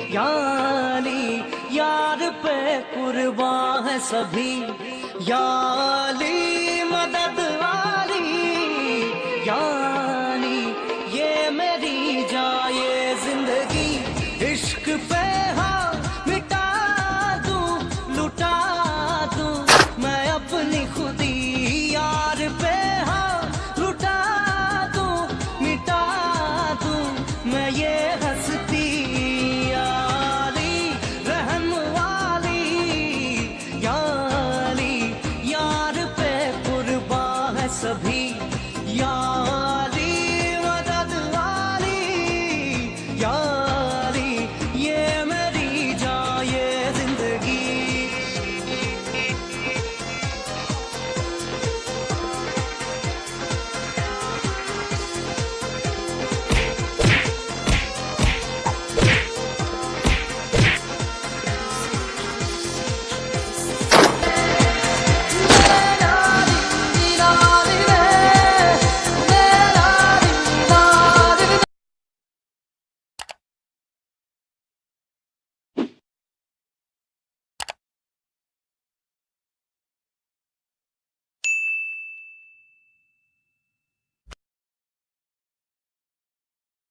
याली यार पे कुर्बान है सभी, याली मदद वाली, याली ये मेरी जाए जिंदगी। इश्क पे हाँ मिटा दूं, लुटा दूं मैं अपनी खुदी, यार पे हाँ लुटा दूं, मिटा दूं मैं ये हस्ती। सभी यारी मदद वाली यार।